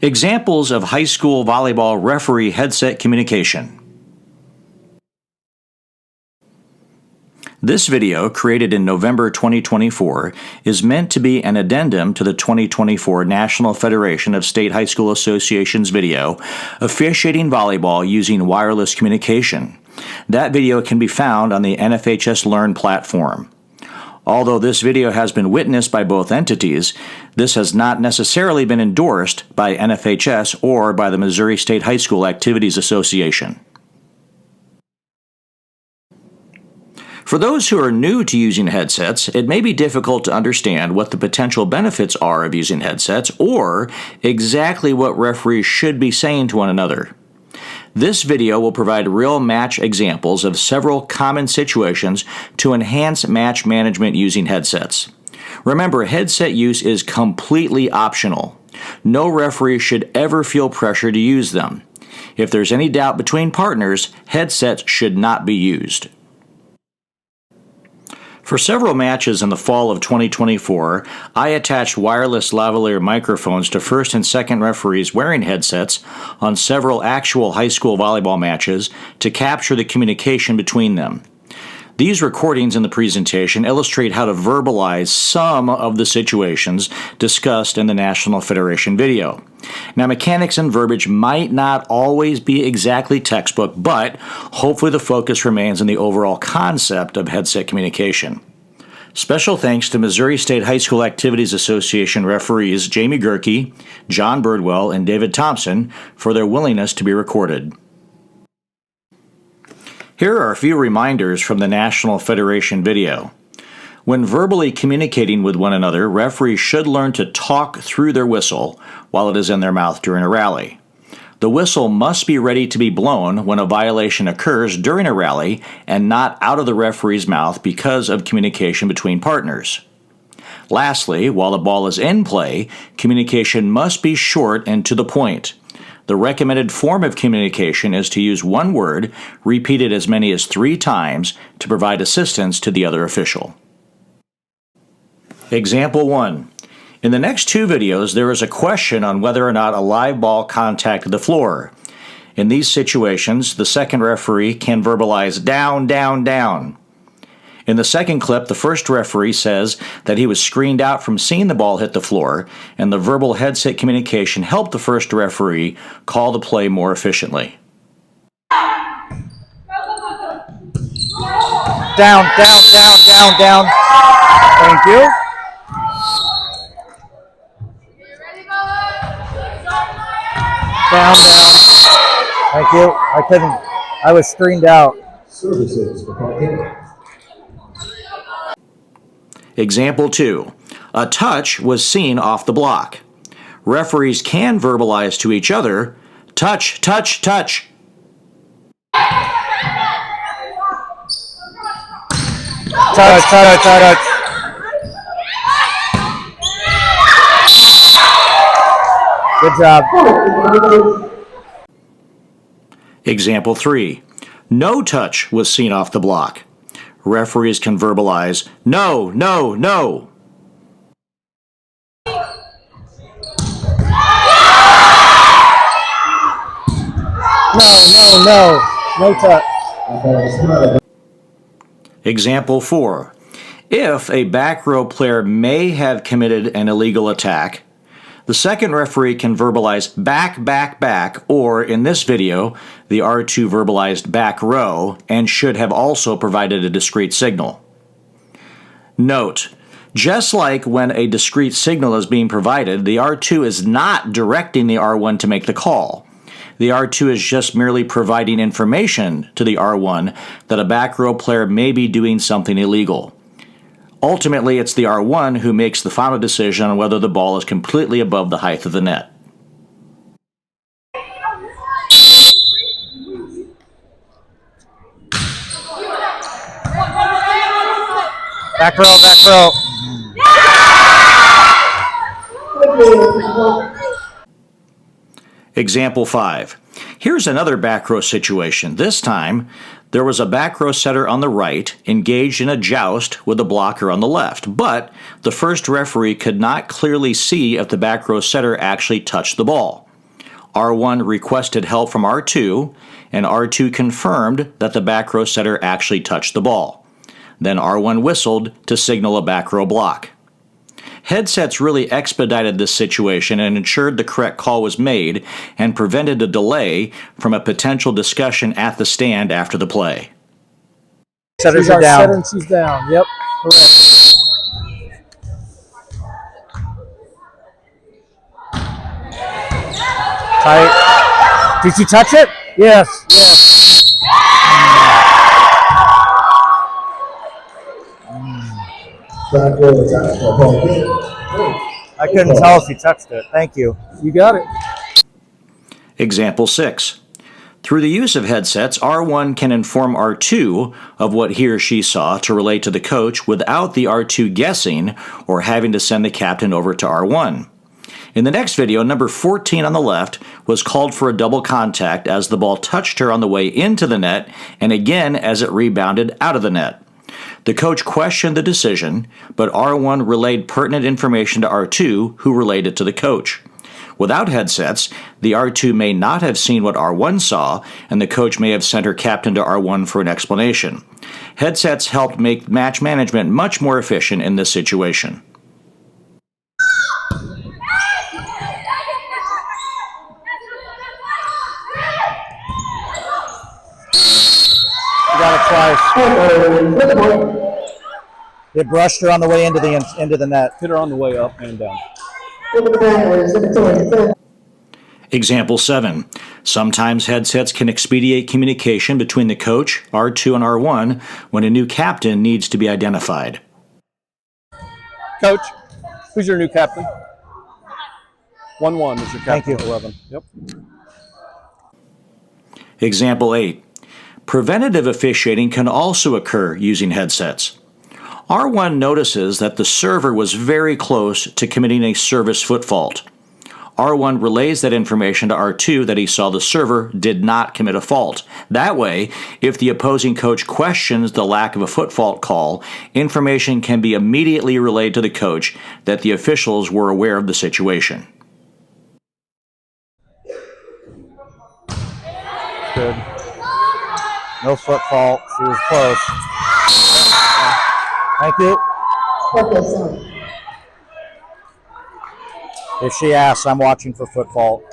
Examples of high school volleyball referee headset communication. This video, created in November 2024, is meant to be an addendum to the 2024 National Federation of State High School Associations video, Officiating Volleyball Using Wireless Communication. That video can be found on the NFHS Learn platform. Although this video has been witnessed by both entities, this has not necessarily been endorsed by NFHS or by the Missouri State High School Activities Association. For those who are new to using headsets, it may be difficult to understand what the potential benefits are of using headsets or exactly what referees should be saying to one another. This video will provide real match examples of several common situations to enhance match management using headsets. Remember, headset use is completely optional. No referee should ever feel pressure to use them. If there's any doubt between partners, headsets should not be used. For several matches in the fall of 2024, I attached wireless lavalier microphones to first and second referees wearing headsets on several actual high school volleyball matches to capture the communication between them. These recordings in the presentation illustrate how to verbalize some of the situations discussed in the National Federation video. Now, mechanics and verbiage might not always be exactly textbook, but hopefully the focus remains on the overall concept of headset communication. Special thanks to Missouri State High School Activities Association referees Jamie Gerke, John Birdwell, and David Thompson for their willingness to be recorded. Here are a few reminders from the National Federation video. When verbally communicating with one another, referees should learn to talk through their whistle while it is in their mouth during a rally. The whistle must be ready to be blown when a violation occurs during a rally and not out of the referee's mouth because of communication between partners. Lastly, while the ball is in play, communication must be short and to the point. The recommended form of communication is to use one word, repeated as many as 3 times, to provide assistance to the other official. Example 1. In the next 2 videos, there is a question on whether or not a live ball contacted the floor. In these situations, the second referee can verbalize down, down, down. In the second clip, the first referee says that he was screened out from seeing the ball hit the floor, and the verbal headset communication helped the first referee call the play more efficiently. Down, down, down, down, down. Thank you. Down, down. Thank you. I was screened out. Services Department. Example 2. A touch was seen off the block. Referees can verbalize to each other, touch, touch, touch. Touch, touch, touch. Good job. Example 3. No touch was seen off the block. Referees can verbalize, no, no, no. No, no, no. No touch. Example 4. If a back row player may have committed an illegal attack, the second referee can verbalize back, back, back, or in this video, the R2 verbalized back row and should have also provided a discrete signal. Note, just like when a discrete signal is being provided, the R2 is not directing the R1 to make the call. The R2 is just merely providing information to the R1 that a back row player may be doing something illegal. Ultimately, it's the R1 who makes the final decision on whether the ball is completely above the height of the net. Back row, back row. Example 5. Here's another back row situation. This time, there was a back row setter on the right engaged in a joust with a blocker on the left, but the first referee could not clearly see if the back row setter actually touched the ball. R1 requested help from R2, and R2 confirmed that the back row setter actually touched the ball. Then R1 whistled to signal a back row block. Headsets really expedited this situation and ensured the correct call was made and prevented a delay from a potential discussion at the stand after the play. Setters She's are our down. setter and she's down. Yep, correct. Tight. Did she touch it? Yes, yes. Back row attack for ball game. I couldn't tell if she touched it. Thank you. You got it. Example 6. Through the use of headsets, R1 can inform R2 of what he or she saw to relate to the coach without the R2 guessing or having to send the captain over to R1. In the next video, number 14 on the left was called for a double contact as the ball touched her on the way into the net and again as it rebounded out of the net. The coach questioned the decision, but R1 relayed pertinent information to R2, who relayed it to the coach. Without headsets, the R2 may not have seen what R1 saw, and the coach may have sent her captain to R1 for an explanation. Headsets helped make match management much more efficient in this situation. You got it twice. It brushed her on the way into the net. Hit her on the way up and down. Example 7. Sometimes headsets can expedite communication between the coach, R2, and R1 when a new captain needs to be identified. Coach, who's your new captain? 1-1 is your captain. Thank you. 11. Yep. Example 8. Preventative officiating can also occur using headsets. R1 notices that the server was very close to committing a service foot fault. R1 relays that information to R2 that he saw the server did not commit a fault. That way, if the opposing coach questions the lack of a foot fault call, information can be immediately relayed to the coach that the officials were aware of the situation. Good. No foot fault. She was close. Thank you. If she asks, I'm watching for foot fault.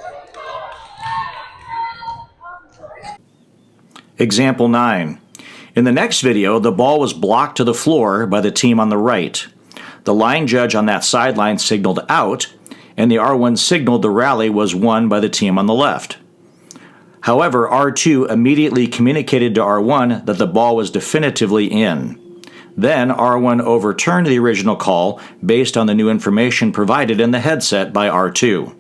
Example 9. In the next video, the ball was blocked to the floor by the team on the right. The line judge on that sideline signaled out, and the R1 signaled the rally was won by the team on the left. However, R2 immediately communicated to R1 that the ball was definitively in. Then R1 overturned the original call based on the new information provided in the headset by R2.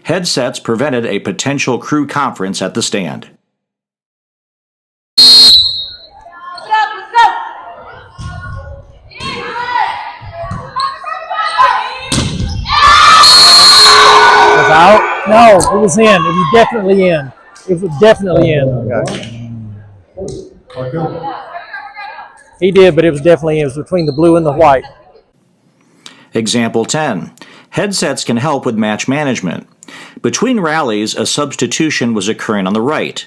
Headsets prevented a potential crew conference at the stand. Was out? No, it was in. It was definitely in. It was definitely in. Okay. He did, but it was definitely in. It was between the blue and the white. Example 10. Headsets can help with match management. Between rallies, a substitution was occurring on the right.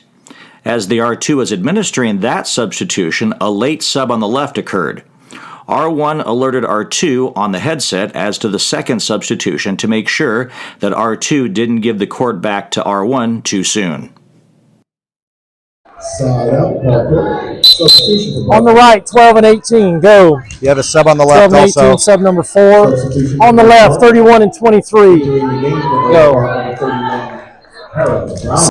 As the R2 was administering that substitution, a late sub on the left occurred. R1 alerted R2 on the headset as to the second substitution to make sure that R2 didn't give the court back to R1 too soon. Side out, Parker. Substitution for On the right, 12 and 18. Go. You have a sub on the 12 left and 18, also. sub number 4. Substitution On the for left, 31 and 23. during the game for Go. Parker, 31. Harold Brown.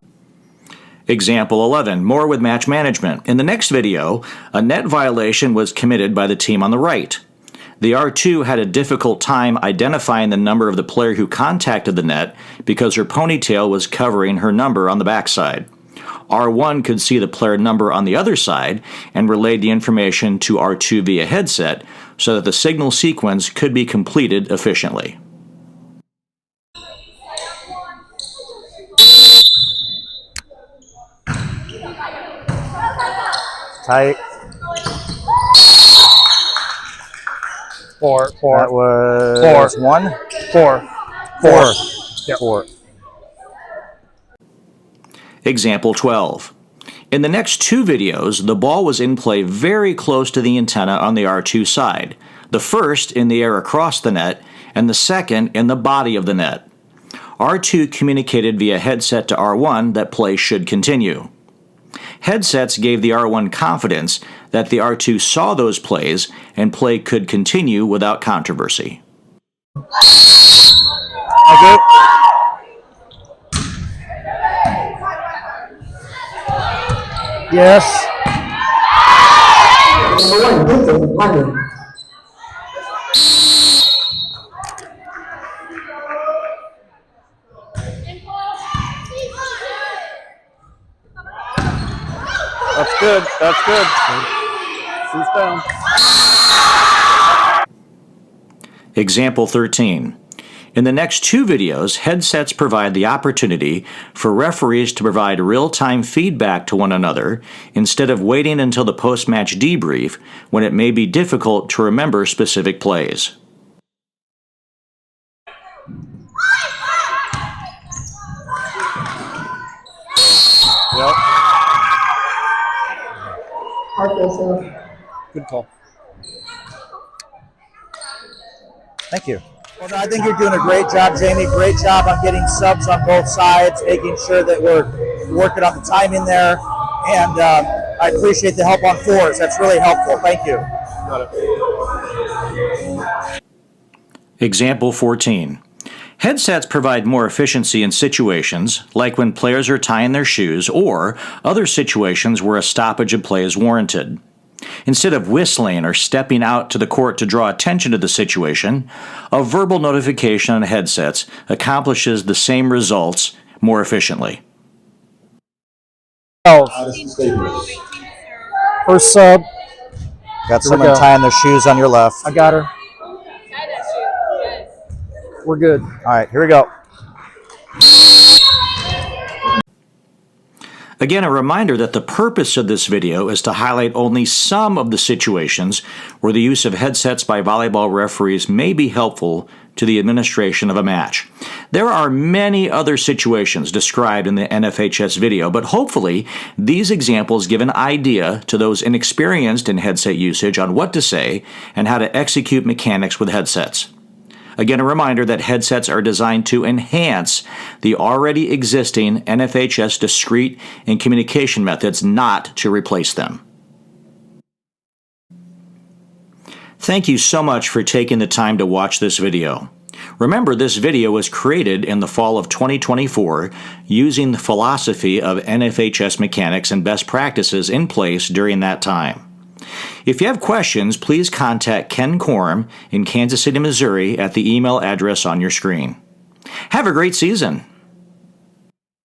Example 11. More with match management. In the next video, a net violation was committed by the team on the right. The R2 had a difficult time identifying the number of the player who contacted the net because her ponytail was covering her number on the backside. R1 could see the player number on the other side and relayed the information to R2 via headset so that the signal sequence could be completed efficiently. Tight. 4. That was 1. 4. 4. Yep. 4. Example 12. In the next two videos, the ball was in play very close to the antenna on the R2 side, the first in the air across the net, and the second in the body of the net. R2 communicated via headset to R1 that play should continue. Headsets gave the R1 confidence that the R2 saw those plays and play could continue without controversy. Okay. Yes. Number 1, Victor, That's good. That's good. She's down. Example 13. In the next two videos, headsets provide the opportunity for referees to provide real-time feedback to one another instead of waiting until the post-match debrief when it may be difficult to remember specific plays. Yep. Arthur, Good call. Thank you. Well, I think you're doing a great job, Jamie. Great job on getting subs on both sides, making sure that we're working on the timing there. And I appreciate the help on fours. That's really helpful. Thank you. Got it. Example 14. Headsets provide more efficiency in situations like when players are tying their shoes or other situations where a stoppage of play is warranted. Instead of whistling or stepping out to the court to draw attention to the situation, a verbal notification on headsets accomplishes the same results more efficiently. First sub. Got we someone go. tying their shoes on your left. I got her. We're good. All right, here we go. Again, a reminder that the purpose of this video is to highlight only some of the situations where the use of headsets by volleyball referees may be helpful to the administration of a match. There are many other situations described in the NFHS video, but hopefully these examples give an idea to those inexperienced in headset usage on what to say and how to execute mechanics with headsets. Again, a reminder that headsets are designed to enhance the already existing NFHS discrete and communication methods, not to replace them. Thank you so much for taking the time to watch this video. Remember, this video was created in the fall of 2024 using the philosophy of NFHS mechanics and best practices in place during that time. If you have questions, please contact Ken Corum in Kansas City, Missouri at the email address on your screen. Have a great season.